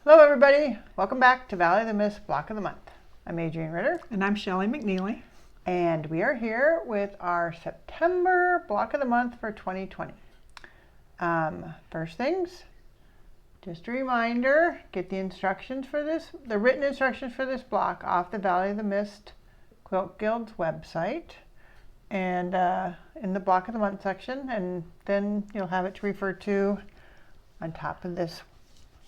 Hello everybody, welcome back to Valley of the Mist Block of the Month. I'm Adriane Ritter. And I'm Shelley McNeely. And we are here with our September Block of the Month for 2020. First things, just a reminder, get the instructions for this, the written instructions for this block off the Valley of the Mist Quilt Guild's website and in the Block of the Month section, and then you'll have it to refer to on top of this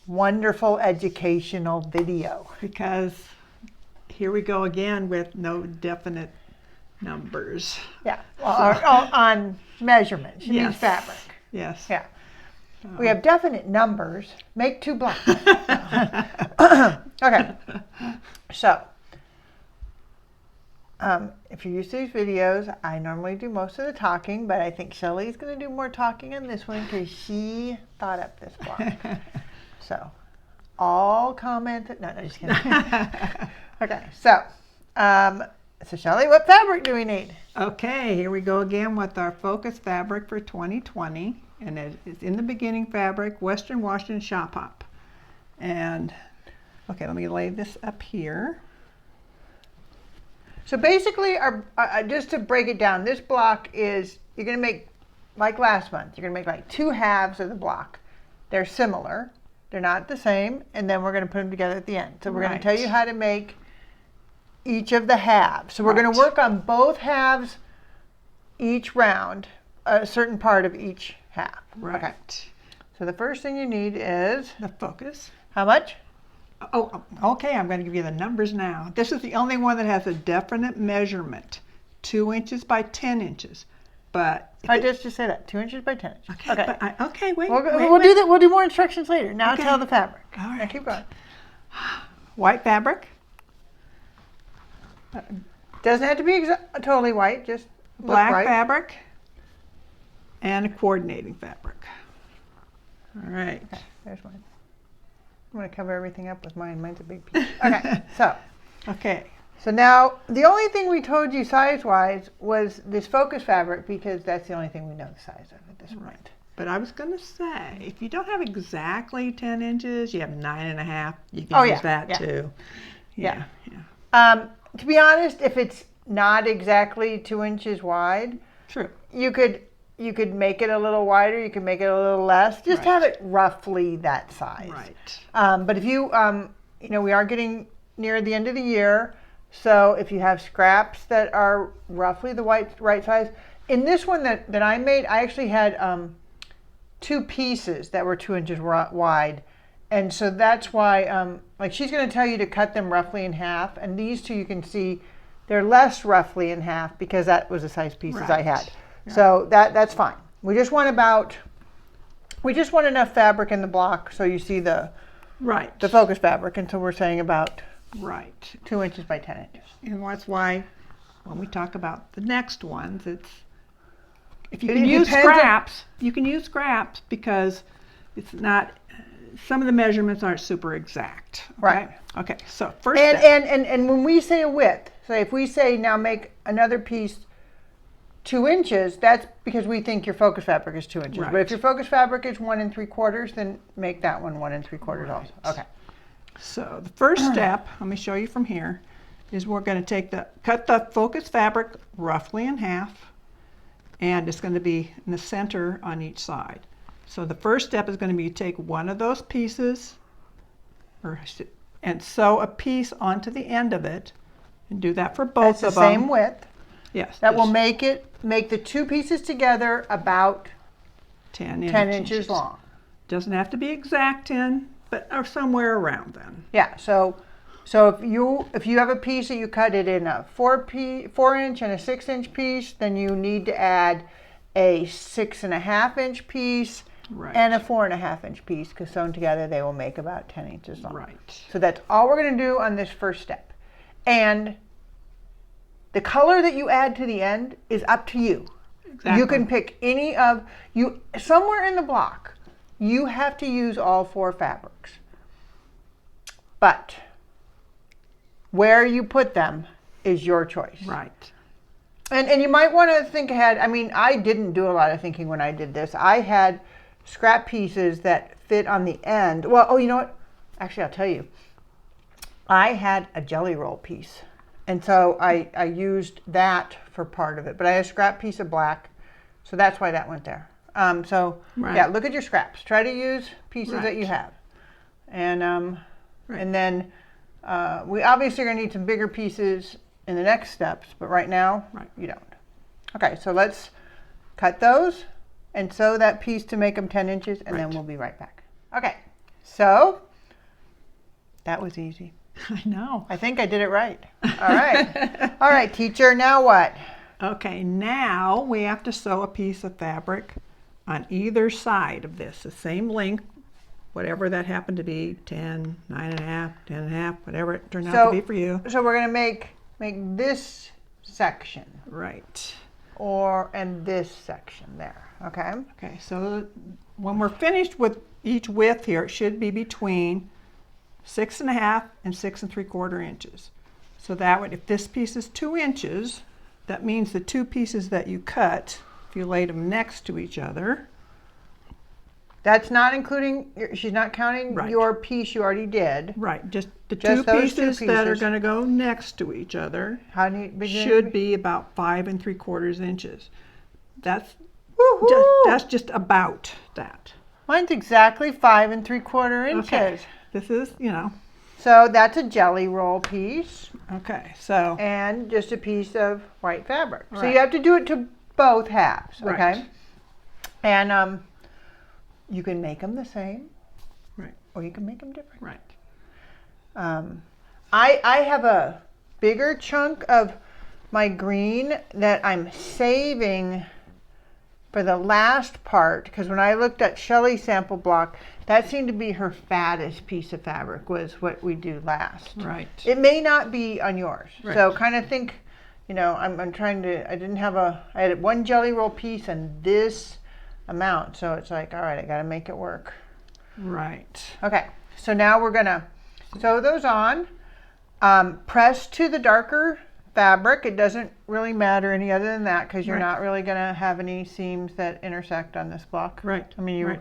wonderful educational video. Because here we go again with no definite numbers. Yeah, well, on measurements. She means fabric. Yes. Yeah. We have definite numbers. Make 2 blocks. Okay. So, if you're used to these videos, I normally do most of the talking, but I think Shelley's going to do more talking on this one because she thought up this block. So, all comments. No, just kidding. Okay, so Shelley, what fabric do we need? Okay, here we go again with our focus fabric for 2020. And it's in the beginning fabric, Western Washington Shop Hop. And, okay, let me lay this up here. So basically, just to break it down, this block is, you're going to make, like last month, you're going to make like 2 halves of the block. They're similar. They're not the same, and then we're going to put them together at the end. So we're going to tell you how to make each of the halves. So we're going to work on both halves each round, a certain part of each half. Right. Okay. So the first thing you need is the focus. How much? Oh, okay, I'm going to give you the numbers now. This is the only one that has a definite measurement, 2 inches by 10 inches. But I just say that 2 inches by 10 inches. Okay. Wait. We'll do that. We'll do more instructions later. Now tell the fabric. All right. Now keep going. White fabric. Doesn't have to be totally white. Just black fabric. And a coordinating fabric. All right. Okay, there's mine. I'm going to cover everything up with mine. Mine's a big piece. Okay. So now, the only thing we told you size-wise was this focus fabric because that's the only thing we know the size of at this point. But I was going to say, if you don't have exactly 10 inches, you have 9.5. You can use that too. Yeah. To be honest, if it's not exactly 2 inches wide, true, you could make it a little wider. You could make it a little less. Just have it roughly that size. Right. But if you, we are getting near the end of the year. So if you have scraps that are roughly the right size, in this one that I made, I actually had 2 pieces that were 2 inches wide. And so that's why, like she's going to tell you to cut them roughly in half. And these 2, you can see, they're less roughly in half because that was the size pieces I had. Yeah. So that's fine. We just want enough fabric in the block so you see the focus fabric. And so we're saying about 2 inches by 10 inches. And that's why when we talk about the next ones, it's if you can use scraps, you can use scraps because it's not, some of the measurements aren't super exact. Okay? Right. Okay, so first step. And when we say a width, so if we say now make another piece 2 inches, that's because we think your focus fabric is 2 inches. Right. But if your focus fabric is 1 3/4, then make that one 1 3/4 also. Okay. So the first step, let me show you from here, is we're going to cut the focus fabric roughly in half, and it's going to be in the center on each side. So the first step is going to be take one of those pieces and sew a piece onto the end of it, and do that for both of them. That's the same width. Yes. That will make the 2 pieces together about 10 inches long. Doesn't have to be exact 10, but or somewhere around then. Yeah. So if you have a piece that you cut it in a 4-inch and a 6-inch piece, then you need to add a 6.5-inch piece and a 4.5-inch piece because sewn together they will make about 10 inches long. Right. So that's all we're going to do on this first step. And the color that you add to the end is up to you. Exactly. You can pick any of somewhere in the block. You have to use all 4 fabrics. But where you put them is your choice. Right. And you might want to think ahead. I mean, I didn't do a lot of thinking when I did this. I had scrap pieces that fit on the end. Well, oh, you know what? actually, I'll tell you, I had a jelly roll piece. And so I used that for part of it. But I had a scrap piece of black. So that's why that went there. Yeah, look at your scraps. Try to use pieces that you have. And and then we obviously are going to need some bigger pieces in the next steps. But right now, you don't. Okay, so let's cut those and sew that piece to make them 10 inches. And then we'll be right back. Okay, so that was easy. I know. I think I did it right. All right. All right, teacher, now what? Okay, now we have to sew a piece of fabric on either side of this, the same length, whatever that happened to be, 10, 9.5, 10.5, whatever it turned out to be for you. So we're going to make this section. Right. And this section there, okay? Okay, so when we're finished with each width here, it should be between 6.5 and 6 3/4 inches. So that would, if this piece is 2 inches, that means the two pieces that you cut, if you laid them next to each other. That's not including, she's not counting your piece you already did. Right, just the two pieces that are going to go next to each other should be about 5 3/4 inches. That's just about that. Mine's exactly 5 3/4 inches. Okay. This is, So that's a jelly roll piece. Okay, so. And just a piece of white fabric. So you have to do it to both halves, okay? And you can make them the same. Right. Or you can make them different. Right. I have a bigger chunk of my green that I'm saving for the last part, because when I looked at Shelly's sample block, that seemed to be her fattest piece of fabric, was what we do last. Right. It may not be on yours. Right. So kind of think, I'm trying to, I had one jelly roll piece and this amount. So it's like, all right, I got to make it work. Right. Okay. So now we're going to sew those on, press to the darker fabric. It doesn't really matter any other than that, because you're not really going to have any seams that intersect on this block. Right. I mean,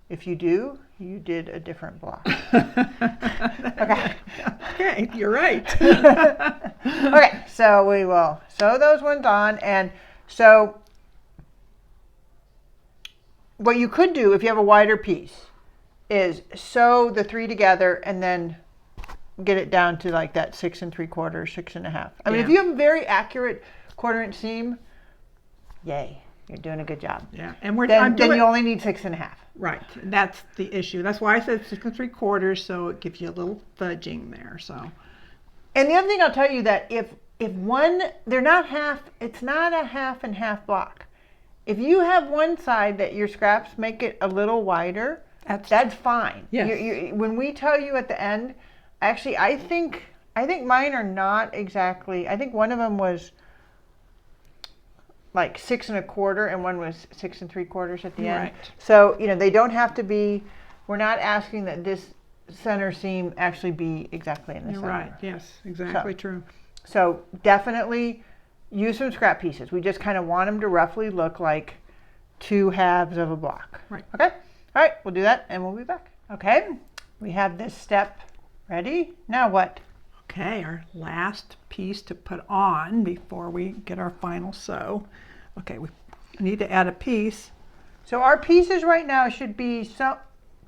if you do, you did a different block. Okay. Okay, you're right. Okay, so we will sew those ones on. And so what you could do if you have a wider piece is sew the 3 together and then get it down to like that 6 3/4, 6.5. I mean, if you have a very accurate 1/4 inch seam, yay, you're doing a good job. Yeah, and then you only need 6.5. Right, that's the issue. That's why I said 6 3/4, so it gives you a little fudging there. So, and the other thing I'll tell you, that if one, they're not half, it's not a half and half block. If you have one side that your scraps make it a little wider, that's fine. Yes. When we tell you at the end, actually, I think mine are not exactly. I think one of them was like 6 1/4, and one was 6 3/4 at the end. Right. So they don't have to be. We're not asking that this center seam actually be exactly in the center. Right. Yes. Exactly true. So definitely use some scrap pieces. We just kind of want them to roughly look like 2 halves of a block. Right. Okay. All right. We'll do that, and we'll be back. Okay. We have this step ready. Now what? Okay, our last piece to put on before we get our final sew. Okay, we need to add a piece. So our pieces right now should be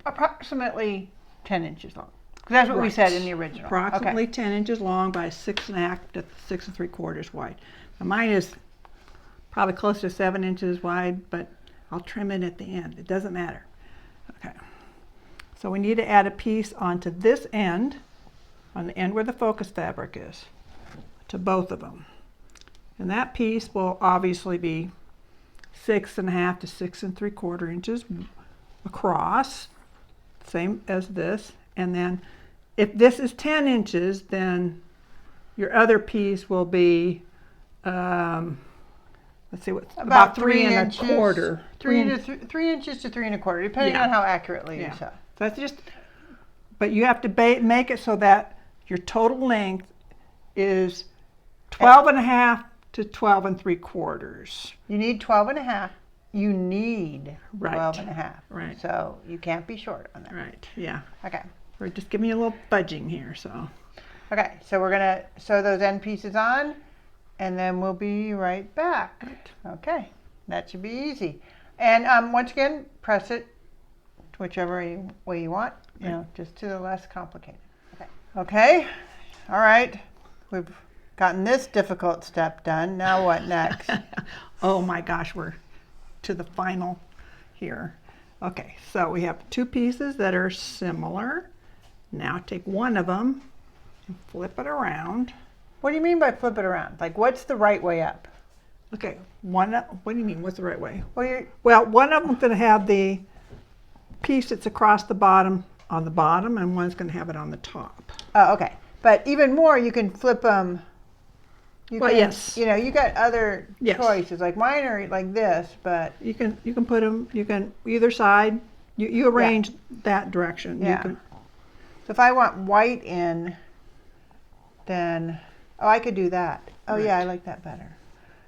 approximately 10 inches long. Because that's what we said in the original. Approximately 10 inches long by 6.5 to 6 3/4 wide. Now mine is probably close to 7 inches wide, but I'll trim it at the end. It doesn't matter. Okay. So we need to add a piece onto this end, on the end where the focus fabric is, to both of them. And that piece will obviously be 6.5 to 6 3/4 inches across, same as this. And then if this is 10 inches, then your other piece will be, let's see, about 3 1/4. 3 inches to 3 1/4, depending on how accurately you sew. That's just, but you have to make it so that your total length is 12.5 to 12 3/4. You need 12.5. You need 12.5. Right. So you can't be short on that. Right. Yeah. Okay. We're just giving you a little fudging here, so. Okay, so we're gonna sew those end pieces on, and then we'll be right back. Okay, that should be easy. And once again, press it whichever way you want, you know, just to the less complicated. Okay. Okay, all right, we've gotten this difficult step done. Now what next? Oh my gosh, we're to the final here. Okay, so we have two pieces that are similar. Now take one of them and flip it around. What do you mean by flip it around? Like, what's the right way up? Okay, what do you mean, what's the right way? Well, One of them's going to have the piece that's across the bottom on the bottom, and one's going to have it on the top. oh, okay. But even more, you can flip them. Yes. You know, you got other Yes. choices. Like mine are like this, but You can put them, you can either side, you arrange that direction. Yeah. You can, so if I want white in, then, oh, I could do that. Oh, yeah, Right. I like that better.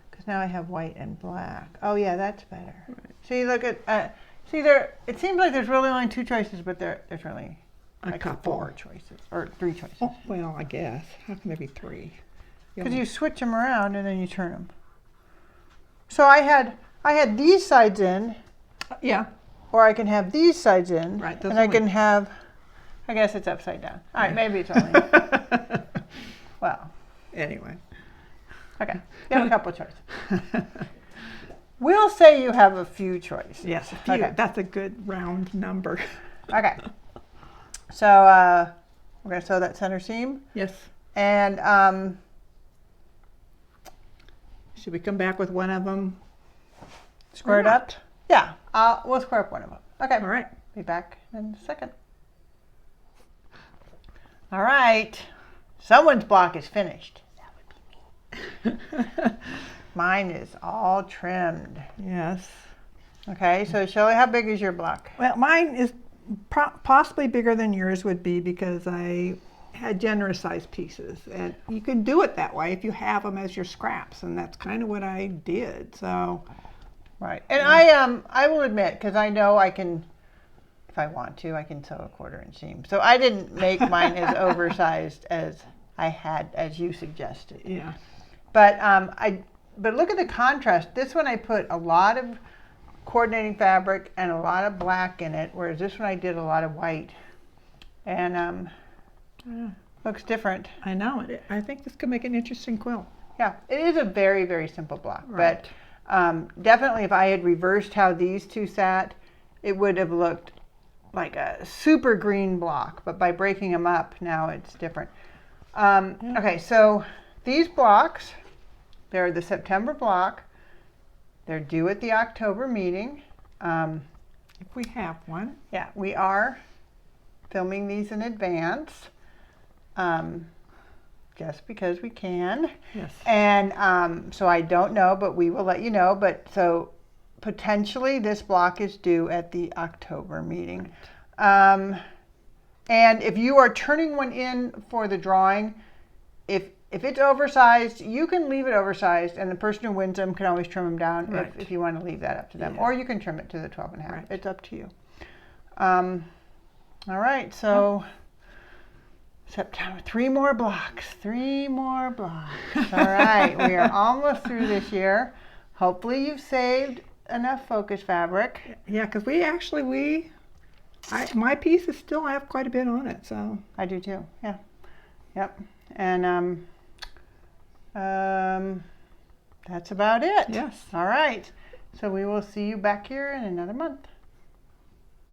Because now I have white and black. Oh, yeah, that's better. Right. See, look at, it seems like there's really only two choices, but there's really A like couple. 4 choices, or 3 choices. oh, well, I guess. How can there be 3? Because you switch them around and then you turn them. So I had these sides in, Yeah. or I can have these sides in, Right, those and I only- can have, I guess it's upside down. All right, maybe it's only, well, Anyway. okay, you have a couple of choices. We'll say you have a few choices. Yes, a few. Okay. That's a good round number. Okay, so we're going to sew that center seam, Yes. and Should we come back with one of them? square it Why up. Yeah, we'll square up one of them. Okay. All right. Be back in a second. All right. Someone's block is finished. That would be me. Mine is all trimmed. Yes. Okay, so Shelley, how big is your block? Well, mine is possibly bigger than yours would be because I had generous sized pieces, and you can do it that way if you have them as your scraps, and that's kind of what I did. So, Right. And I will admit, because I know I can, if I want to, I can sew a 1/4 inch seam. So I didn't make mine as oversized as I had, as you suggested. yeah. But look at the contrast. This one I put a lot of coordinating fabric and a lot of black in it, whereas this one I did a lot of white. And looks different. I know it. I think this could make an interesting quilt. Yeah, it is a very, very simple block. Right. But definitely if I had reversed how these two sat, it would have looked like a super green block. But by breaking them up, now it's different. Okay, so these blocks, they're the September block. They're due at the October meeting. If we have one. Yeah, we are filming these in advance, just because we can. Yes. And so I don't know, but we will let you know. But so potentially this block is due at the October meeting. And if you are turning one in for the drawing, if it's oversized, you can leave it oversized, and the person who wins them can always trim them down Right. if you want to leave that up to them. Yeah. Or you can trim it to the 12.5. Right. It's up to you. All right, so September, 3 more blocks. 3 more blocks. All right, we are almost through this year. Hopefully you've saved enough focus fabric. Yeah, because my pieces still have quite a bit on it, so. I do too, yeah. Yep, and that's about it. Yes. All right, so we will see you back here in another month.